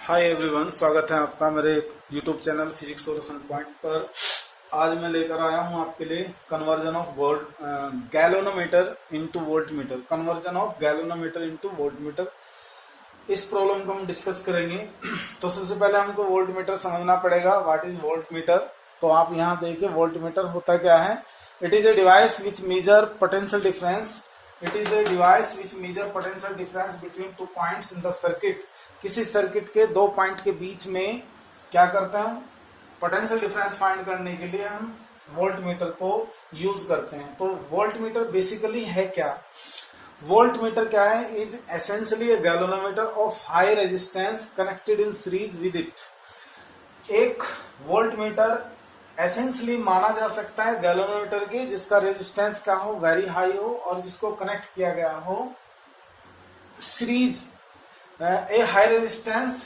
Hi everyone, स्वागत है आपका मेरे YouTube channel physics solution point पर। आज मैं लेकर आया हूं आपके लिए conversion of galvanometer into voltmeter. Conversion of galvanometer into voltmeter, इस प्रॉब्लम को हम डिस्कस करेंगे। तो सबसे पहले हमको वोल्टमीटर समझना पड़ेगा। What is voltmeter? तो आप यहाँ देखिए, वोल्टमीटर होता क्या है। It is a device which measure potential difference. It is a device which measure potential difference between two points in the circuit. किसी सर्किट के दो पॉइंट के बीच में क्या करते हैं, पोटेंशियल डिफरेंस फाइंड करने के लिए हम वोल्टमीटर को यूज करते हैं। तो वोल्टमीटर बेसिकली है क्या? वोल्टमीटर क्या है? Is essentially A galvanometer of high resistance connected in series with it. एक वोल्टमीटर एसेंशियली माना जा सकता है गैलोनोमीटर के जिसका रेजिस्टेंस क्या हो, वेरी हाई हो, और जिसको कनेक्ट किया गया हो सीरीज ए हाई रेजिस्टेंस,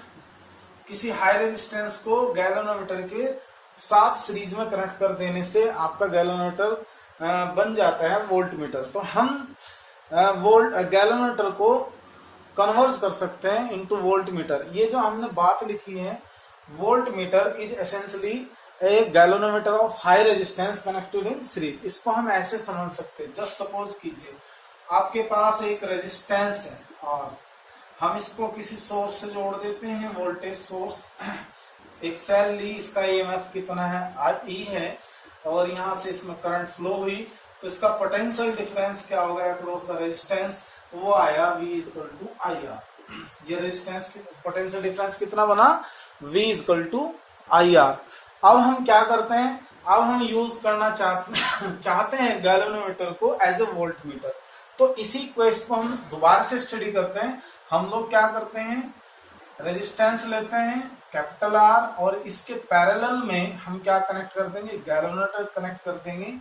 किसी हाई रेजिस्टेंस को गैलोनोमीटर के साथ सीरीज में कनेक्ट कर देने से आपका गैलोनोमीटर बन जाता है वोल्टमीटर। तो हम गैलोनोमीटर को कन्वर्ट कर सकते हैं इनटू वोल्टमीटर। ये जो हमने बात लिखी है, voltmeter is essentially A galvanometer of high resistance connected in series. इसको हम ऐसे समझ सकते हैं। जस्ट सपोज कीजिए आपके पास एक रेजिस्टेंस है और हम इसको किसी सोर्स से जोड़ देते हैं, वोल्टेज सोर्स। एक सेल ली, इसका ईएमएफ कितना है, ई है, और यहाँ से इसमें करंट फ्लो हुई, तो इसका पोटेंशियल डिफरेंस क्या होगा अक्रॉस द रेजिस्टेंस, वो आया V equal to I R. ये रेजिस्टेंस पोटेंशियल डिफरेंस कितना बना, V equal to I R. अब हम क्या करते हैं, अब हम यूज करना चाहते हैं गैलोनोमीटर को एज ए वोल्टमीटर। तो इसी क्वेश्चन को हम दोबारा से स्टडी करते हैं। हम लोग क्या करते हैं, रेजिस्टेंस लेते हैं कैपिटल आर, और इसके पैरेलल में हम क्या कनेक्ट कर देंगे, गैलोनोमीटर कनेक्ट कर देंगे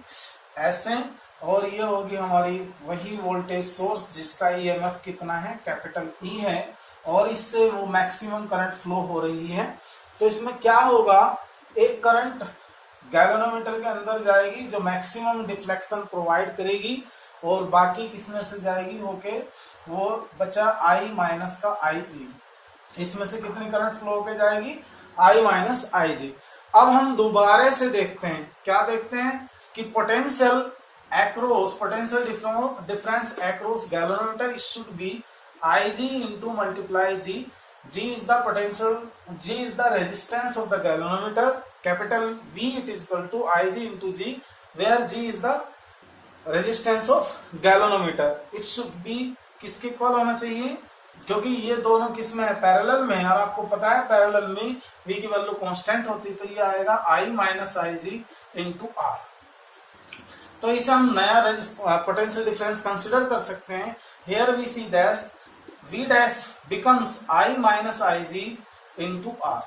ऐसे, और ये होगी हमारी वही वोल्टेज सोर्स जिसका ईएमएफ कितना है, कैपिटल ई है, और इससे वो मैक्सिमम करंट फ्लो हो रही है। तो इसमें क्या होगा, एक करंट गैलोनोमीटर के अंदर जाएगी जो मैक्सिमम डिफ्लेक्शन प्रोवाइड करेगी, और बाकी किसमें से जाएगी होके, वो बचा I माइनस का IG। इसमें से कितनी करंट फ्लो होके जाएगी, I माइनस IG। अब हम दोबारा से देखते हैं, क्या देखते हैं कि potential difference across galvanometer should be IG into multiply G। G is the potential, G is the resistance of the galvanometer, capital V it is equal to IG into G, where G is the resistance of galvanometer। It should be किसके equal होना चाहिए, क्योंकि ये दोनों किस में है, parallel में, और आपको पता है पैरेलल में V की वैल्यू कांस्टेंट होती है, तो ये आएगा I minus IG into R। तो इसे हम नया पोटेंशियल डिफरेंस कंसिडर कर सकते हैं। Here we see that V dash becomes I minus IG into R।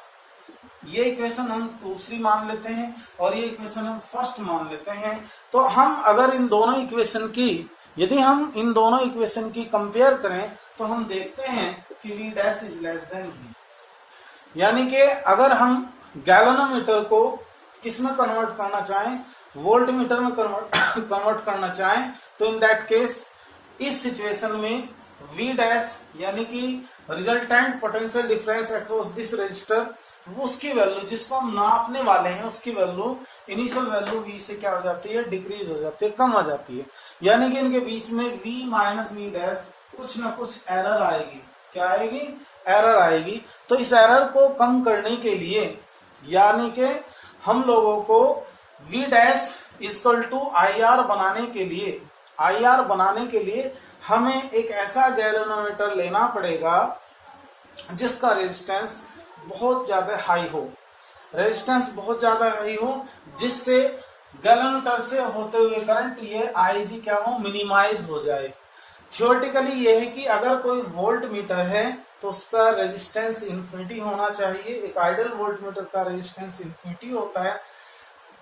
ये इक्वेशन हम दूसरी मान लेते हैं और ये इक्वेशन हम फर्स्ट मान लेते हैं। तो हम अगर इन दोनों इक्वेशन की, यदि हम इन दोनों इक्वेशन की कंपेयर करें तो हम देखते हैं कि V dash is less than V। यानी कि अगर हम गैलोनोमीटर को किस में कन्वर्ट करना चाहें, वोल्टमीटर में कन्वर्ट करना चाहें, तो इन दैट केस इस सिचुएशन में V डैश यानी कि resultant potential difference across this register, उसकी वैल्यू जिसको हम नापने वाले हैं उसकी वैल्यू, इनिशियल वैल्यू V से क्या हो जाती है, डिक्रीज हो जाती है, कम हो जाती है। यानी कि इनके बीच में V माइनस V डैश कुछ ना कुछ एरर आएगी। क्या आएगी, एरर आएगी। तो इस एरर को कम करने के लिए, यानी कि हम लोगों को V dash equal to IR बनाने के लिए हमें एक ऐसा गैलोनोमीटर लेना पड़ेगा जिसका रेजिस्टेंस बहुत ज्यादा हाई हो, जिससे गैलोनोमीटर से होते हुए करंट ये IG क्या हो, मिनिमाइज हो जाए। थियोरेटिकली ये है कि अगर कोई वोल्ट मीटर है तो उसका रेजिस्टेंस इन्फिनिटी होना चाहिए। एक आइडियल वोल्ट मीटर का रेजिस्टेंस इन्फिनिटी होता है।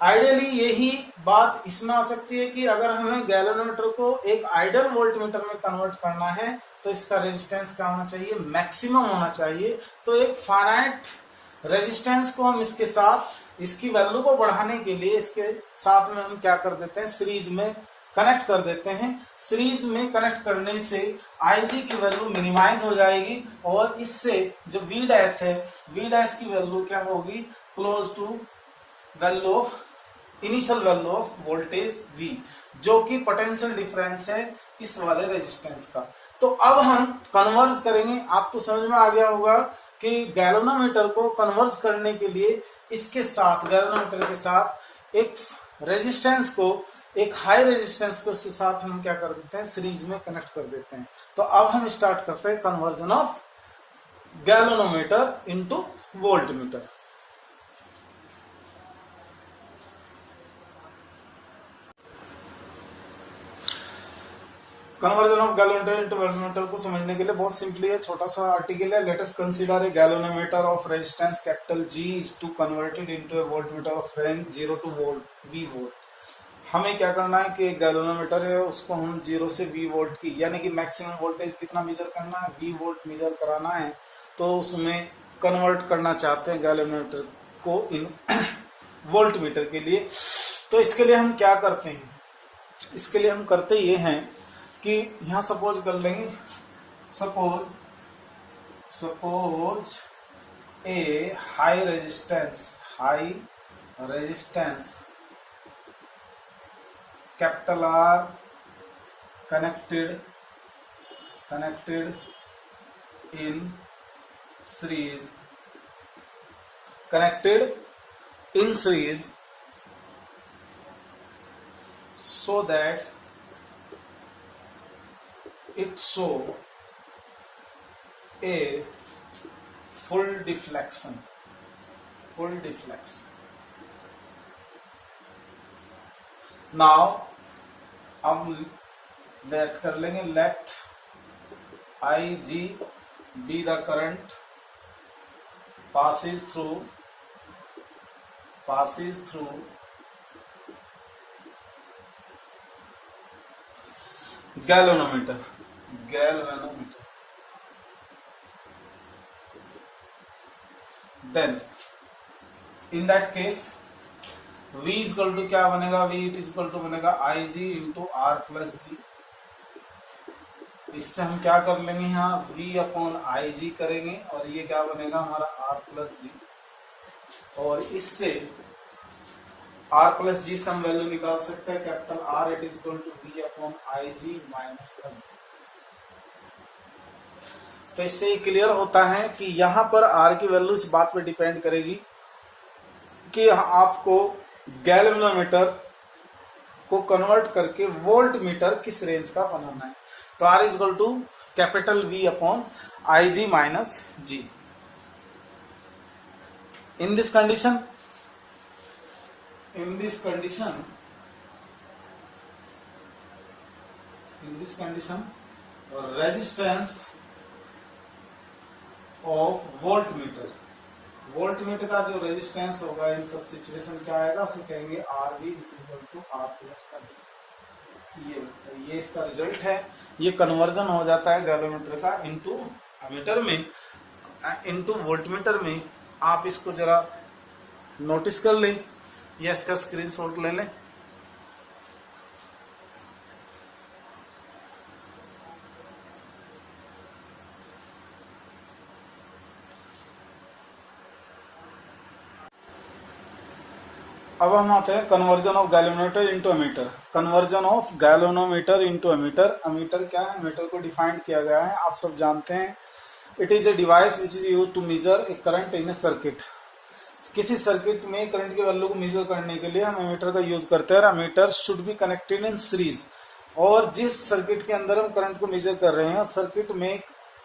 आइडियली यही बात इसमें आ सकती है कि अगर हमें गैलोनोमीटर को एक आइडियल वोल्ट मीटर में कन्वर्ट करना है तो इसका रेजिस्टेंस क्या होना चाहिए, मैक्सिमम होना चाहिए। तो एक फाइनाइट रेजिस्टेंस को हम इसके साथ, इसकी वैल्यू को बढ़ाने के लिए इसके साथ में हम क्या कर देते हैं, सीरीज में कनेक्ट कर देते हैं। सीरीज में कनेक्ट करने से Ig की वैल्यू मिनिमाइज हो जाएगी और इससे जो V डैश है, V डैश की वैल्यू क्या होगी, close to value of initial value of voltage V, जो कि पोटेंशियल डिफरेंस है इस वाले रेजिस्टेंस का। तो अब हम कन्वर्ज करेंगे। आपको समझ में आ गया होगा कि गैल्वेनोमीटर को कन्वर्ज करने के लिए इसके साथ, गैल्वेनोमीटर के साथ एक रेजिस्टेंस को, एक हाई रेजिस्टेंस के साथ हम क्या कर देते हैं, सीरीज में कनेक्ट कर देते हैं। तो अब हम स्टार्ट करते हैं conversion of galvanometer into voltmeter. Conversion of galvanometer into voltmeter को समझने के लिए बहुत सिंपली है, छोटा सा आर्टिकल है। Let us consider a galvanometer of resistance capital G is to converted into a voltmeter of range 0 to V volt. हमें क्या करना है कि गैल्वेनोमीटर है उसको हम 0 से V वोल्ट की, यानी कि मैक्सिमम वोल्टेज कितना मेजर करना है, V वोल्ट मेजर कराना है। तो उसमें कन्वर्ट करना चाहते हैं गैल्वेनोमीटर को इन वोल्टमीटर के लिए। तो इसके लिए हम क्या करते हैं, इसके लिए हम करते ये हैं कि यहां सपोज कर लेंगे, suppose A high resistance capital R connected in series so that it show a full deflection। Now अब लेट कर लेंगे, late Ig be the current passes through galvanometer। Then in that case V is equal to क्या बनेगा, V is equal to बनेगा Ig into R plus G। इससे हम क्या कर लेंगे, यहाँ V अपॉन Ig करेंगे और ये क्या बनेगा हमारा R प्लस G, और इससे R प्लस G से हम वैल्यू निकाल सकते हैं capital R it is equal to V upon Ig minus G। तो इससे ये क्लियर होता है कि यहाँ पर R की वैल्यू इस बात पर डिपेंड करेगी कि आपको गैल्वेनोमीटर को कन्वर्ट करके वोल्ट मीटर किस रेंज का बनाना है। तो R is equal to capital V upon Ig minus G। In this condition resistance of voltmeter का जो रेजिस्टेंस होगा इन सब सिचुएशन क्या आएगा, उसे कहेंगे RV R प्लस का। ये इसका रिजल्ट है। ये कन्वर्जन हो जाता है गैल्वेनोमीटर का इनटू एमीटर में, इनटू वोल्टमीटर में। आप इसको जरा नोटिस कर लें या इसका स्क्रीनशॉट ले लें। अब हम आते हैं conversion of galvanometer into ammeter. Conversion of galvanometer into ammeter. Ammeter क्या है, एमीटर को डिफाइन किया गया है, आप सब जानते हैं। It is a device which is use to measure a current in a circuit. किसी सर्किट में करंट की वैल्यू को मेजर करने के लिए हम एमीटर का यूज करते हैं। Ammeter should be connected in series. और जिस सर्किट के अंदर हम करंट को मेजर कर रहे हैं, सर्किट में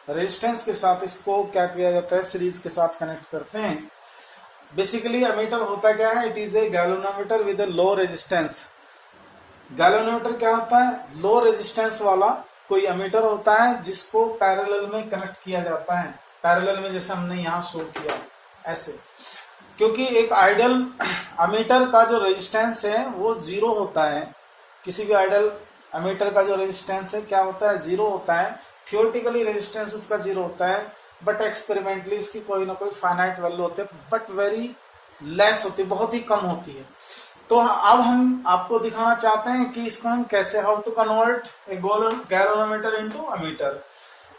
रेजिस्टेंस के साथ इसको क्या किया जाता है, सीरीज के साथ कनेक्ट करते हैं। बेसिकली एमीटर होता क्या है, it is A galvanometer with A low resistance. Galvanometer क्या होता है, लो रेजिस्टेंस वाला कोई एमीटर होता है जिसको पैरेलल में कनेक्ट किया जाता है। पैरेलल में जैसे हमने यहाँ शो किया ऐसे, क्योंकि एक आइडियल एमीटर का जो रेजिस्टेंस है वो 0 होता है। किसी भी आइडियल एमीटर का जो रेजिस्टेंस है क्या होता है, 0 होता है। थियोरेटिकली रेजिस्टेंस इसका 0 होता है, बट एक्सपेरिमेंटली इसकी कोई ना कोई फाइनाइट वैल्यू होती है, बट वेरी लेस होती है, बहुत ही कम होती है। तो अब हम आपको दिखाना चाहते हैं कि इसको हम कैसे, how to convert a galvanometer into ammeter.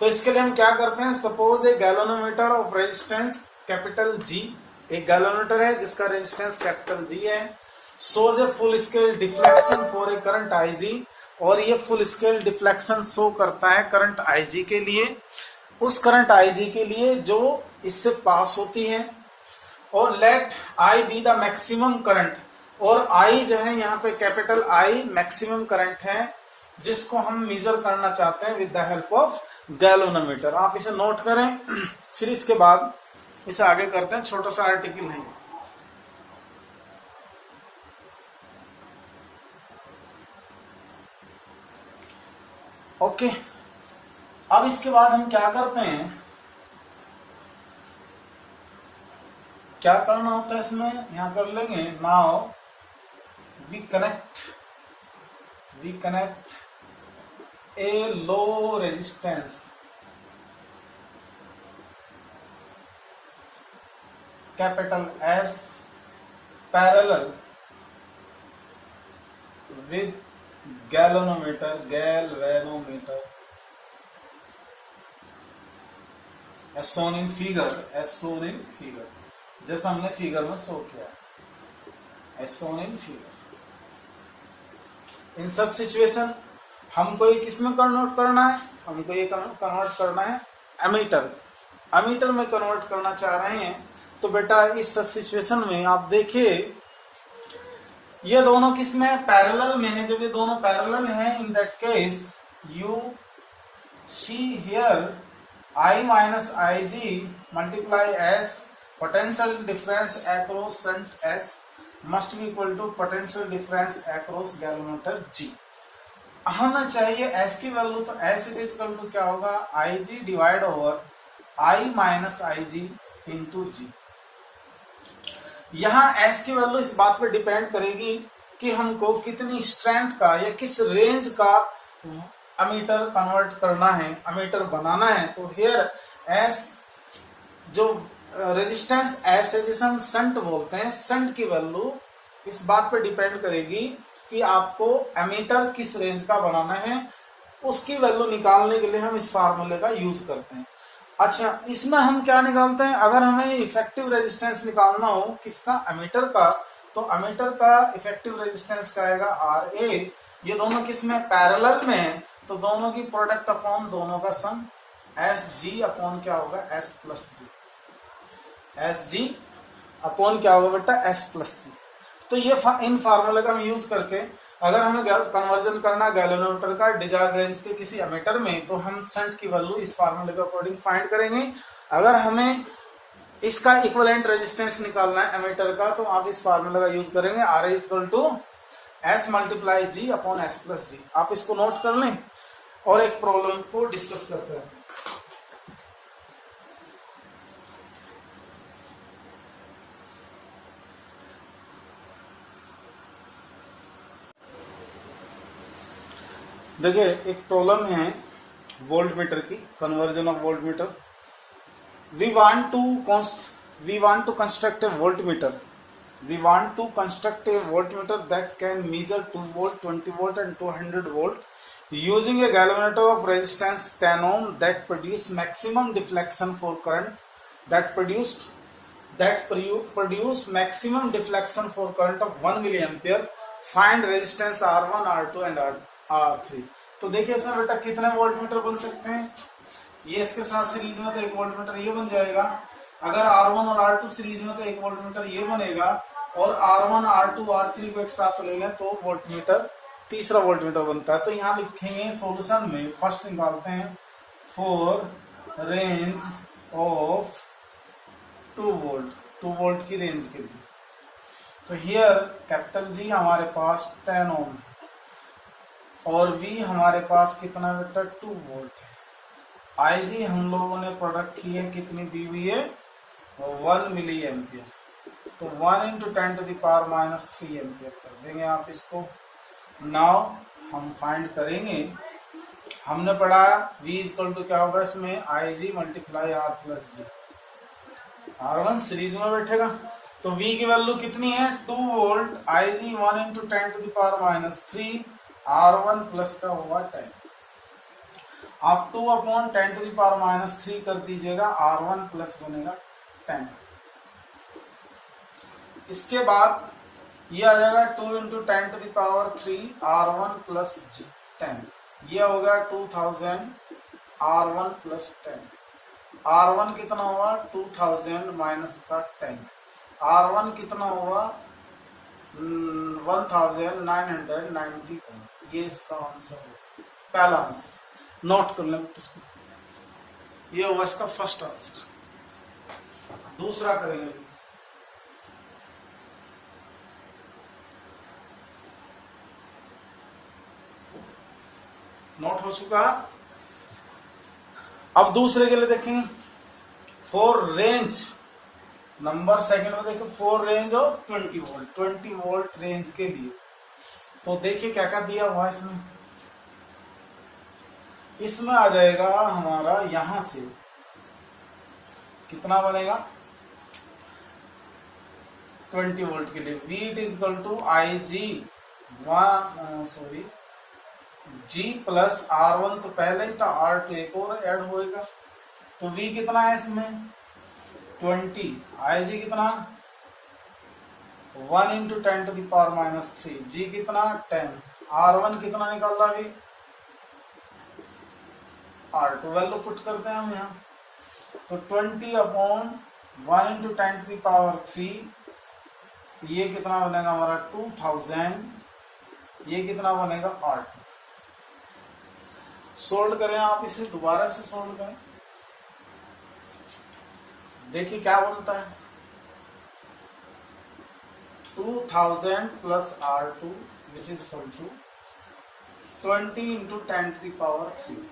तो इसके लिए हम क्या करते हैं, suppose a galvanometer of resistance capital G, एक गैलोनोमीटर है जिसका रेजिस्टेंस कैपिटल जी है, shows a full scale deflection for a current IG, और ये फुल स्केल डिफ्लेक्शन शो करता है करंट आईजी के लिए, उस करंट आईजी के लिए जो इससे पास होती है। और let I be the maximum current, और आई जो है यहाँ पे कैपिटल आई मैक्सिमम करंट है जिसको हम मेजर करना चाहते हैं with the help of galvanometer. आप इसे नोट करें, फिर इसके बाद इसे आगे करते हैं, छोटा सा आर्टिकल है। ओके, अब इसके बाद हम क्या करते हैं, क्या करना होता है इसमें, यहां कर लेंगे। Now we connect a low resistance capital S parallel with galvanometer as shown in figure, जैसा हमने फिगर में शो किया, as shown in figure। इन सब सिचुएशन हमको ये किस में कन्वर्ट करना है, हमको ये कन्वर्ट करना है अमीटर में कन्वर्ट करना चाह रहे हैं। तो बेटा इस सब सिचुएशन में आप देखिए ये दोनों किस में है, पैरेलल में है। जब ये दोनों पैरेलल हैं, in that case you see here I minus Ig multiply S, potential difference across shunt S must be equal to potential difference across galvanometer G। हमें चाहिए S की वैल्यू, तो S इज इक्वल टू क्या होगा, Ig divide over I minus Ig into G। यहाँ S की value इस बात पे डिपेंड करेगी कि हमको कितनी स्ट्रेंथ का या किस रेंज का अमीटर कन्वर्ट करना है, अमीटर बनाना है। तो हियर एस जो रेजिस्टेंस एस है जिसे हम शंट बोलते हैं, शंट की वैल्यू इस बात पे डिपेंड करेगी कि आपको अमीटर किस रेंज का बनाना है। उसकी वैल्यू निकालने के लिए हम इस फार्मूले का यूज करते हैं। अच्छा, इसमें हम क्या निकालते हैं, अगर हमें इफेक्टिव रेजिस्टेंस निकालना हो किसका, अमीटर का, तो अमीटर का इफेक्टिव रेजिस्टेंस का आएगा आर ए। ये दोनों किसमें पैरेलल में है, तो दोनों की प्रोडक्ट अपॉन दोनों का सम एस जी अपॉन क्या होगा, एस प्लस जी, एस जी अपॉन क्या होगा बेटा, एस प्लस जी। तो ये इन फार्मूले का हम यूज करके अगर हमें कन्वर्जन करना गैल्वेनोमीटर का डिजायर्ड रेंज के किसी अमीटर में, तो हम शंट की वैल्यू इस फार्मूले के अकॉर्डिंग फाइंड करेंगे। अगर हमें इसका इक्विवेलेंट रेजिस्टेंस निकालना है अमीटर का, तो आप इस फार्मूले का यूज करेंगे, R A equal to S multiply G upon S plus G. आप इसको नोट कर लें और एक प्रॉब्लम को डिस्कस करते हैं। देखिए एक प्रॉब्लम है वोल्ट मीटर की, conversion of voltmeter. We want to construct a voltmeter, that can measure 2 volt, 20 volt and 200 volt using a galvanometer of resistance 10 ohm that produce maximum deflection for current that produce maximum deflection for current of 1 milliampere। Find resistance R1, R2 and R3। तो देखिए sir बेटा कितने volt meter बन सकते हैं, ये इसके साथ सीरीज में तो एक वोल्ट मीटर ये बन जाएगा, अगर R1 और R2 सीरीज में तो एक वोल्ट मीटर ये बनेगा, और R1, R2, R3 को एक साथ ले लें तो वोल्ट मीटर, तीसरा वोल्ट मीटर बनता है। तो यहाँ लिखेंगे सॉल्यूशन में, फर्स्ट निकालते हैं फॉर रेंज ऑफ 2 वोल्ट की रेंज के लिए। तो हियर कैपिटल जी हमारे पास 10 ओम और V हमारे पास कितना बेटा 2 वोल्ट है। आई जी हम लोगों ने प्रोडक्ट की है, कितनी दी हुई है 1 मिली एम्पियर, तो 1 × 10⁻³ एम्पियर कर देंगे आप इसको। नाउ हम फाइंड करेंगे, हमने पढ़ा V इक्वल टू क्या होगा इसमें, I G multiply R plus G. R1 series में बैठेगा, तो V की वैल्यू कितनी है 2 volt, Ig 1 into 10 to the power minus 3, R1 plus का होगा 10। आप 2 upon 10 to the power minus 3 कर दीजिएगा, R1 प्लस बनेगा 10। इसके बाद ये आ जाएगा 2 into 10 to the power 3, R1 plus 10, ये होगा 2000, R1 प्लस 10। R1 कितना हुआ 2000 माइनस का 10, R1 कितना हुआ 1990। ये इसका आंसर है, पहला आंसर। नोट कर लें इसको, ये हुआ इसका फर्स्ट आंसर। दूसरा करेंगे, नोट हो चुका। अब दूसरे के लिए देखेंगे, फॉर रेंज नंबर सेकंड में देखो, for range of 20 volt, 20 volt range के लिए। तो देखिए क्या क्या दिया हुआ इसमें। इसमें आ जाएगा हमारा यहां से कितना बनेगा 20 वोल्ट के लिए, V it is equal to I G plus R1 तो पहले ही था, R2 एक और ऐड होएगा। तो V कितना है इसमें 20, IG कितना 1 into 10 to the power minus 3, G कितना 10, R1 कितना निकाल रहा अभी R2 वैल्यू पुट करते हैं हम यहाँ। तो 20 upon 1 into 10 to the power 3, ये कितना बनेगा हमारा 2000, ये कितना बनेगा R2। सोल्व करें आप इसे, दोबारा से सोल्व करें, देखिए क्या बनता है 2000 plus R2 which is equal to 20 into 10 to the power 3,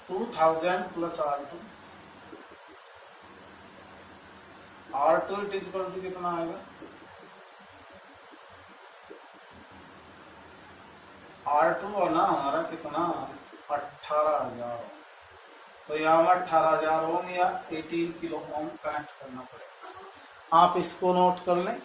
2000 plus R2 it is equal to कितना आएगा R2 और ना हमारा कितना 18,000। तो यहाँ 18,000 ओम या 18 किलो ओम कनेक्ट करना पड़ेगा। आप इसको नोट कर लें।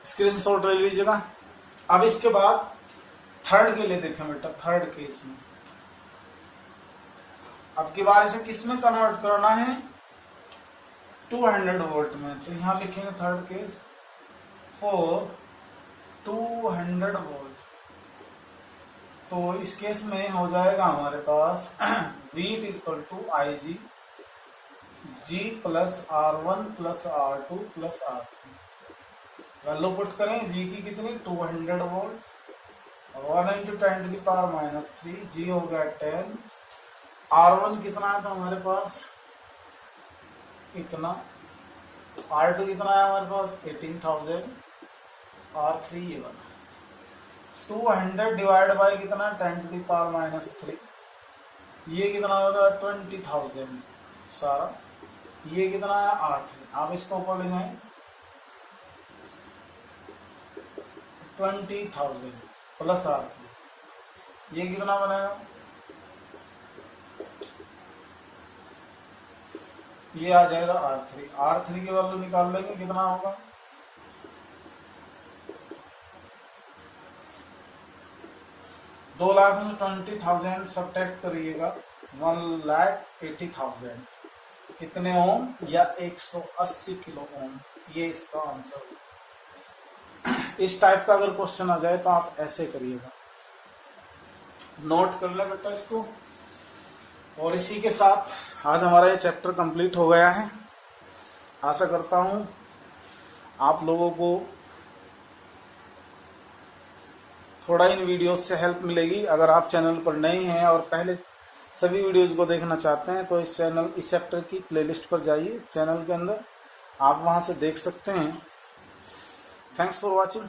स्क्रीनशॉट ले लीजिएगा। अब इसके बाद थर्ड के लिए देखें बेटा, थर्ड केस में अब की बार इसे किस में कन्वर्ट करना है 200 वोल्ट में। तो यहां लिखेंगे थर्ड केस फॉर 200 वोल्ट। तो इस केस में हो जाएगा हमारे पास V it is equal to I G plus R1 plus R2 plus R3। Value put करें, V की कितनी 200 volt, 1 into 10 to the power minus 3, G हो गया 10, R1 कितना है तो हमारे पास इतना, R2 कितना है हमारे पास 18,000, R3 ये बना 200 डिवाइड बाय कितना 10 टू द पावर माइनस 3, ये कितना होगा 20,000 सारा, ये कितना है R3। आप इसको ऊपर लेंगे 20,000 प्लस R3, ये कितना बनेगा, ये आ जाएगा R3। R3 की वैल्यू निकाल लेंगे, कितना होगा 2,20,000 सब्ट्रैक्ट करिएगा 1,80,000 कितने ओम या 180 किलो ओम, ये इसका आंसर। इस टाइप का अगर क्वेश्चन आ जाए तो आप ऐसे करिएगा, नोट कर ले बेटा इसको। और इसी के साथ आज हमारा ये चैप्टर कंप्लीट हो गया है। आशा करता हूँ आप लोगों को थोड़ा इन वीडियोस से हेल्प मिलेगी। अगर आप चैनल पर नए हैं और पहले सभी वीडियोस को देखना चाहते हैं तो इस चैप्टर की प्लेलिस्ट पर जाइए, चैनल के अंदर आप वहां से देख सकते हैं। Thanks for watching.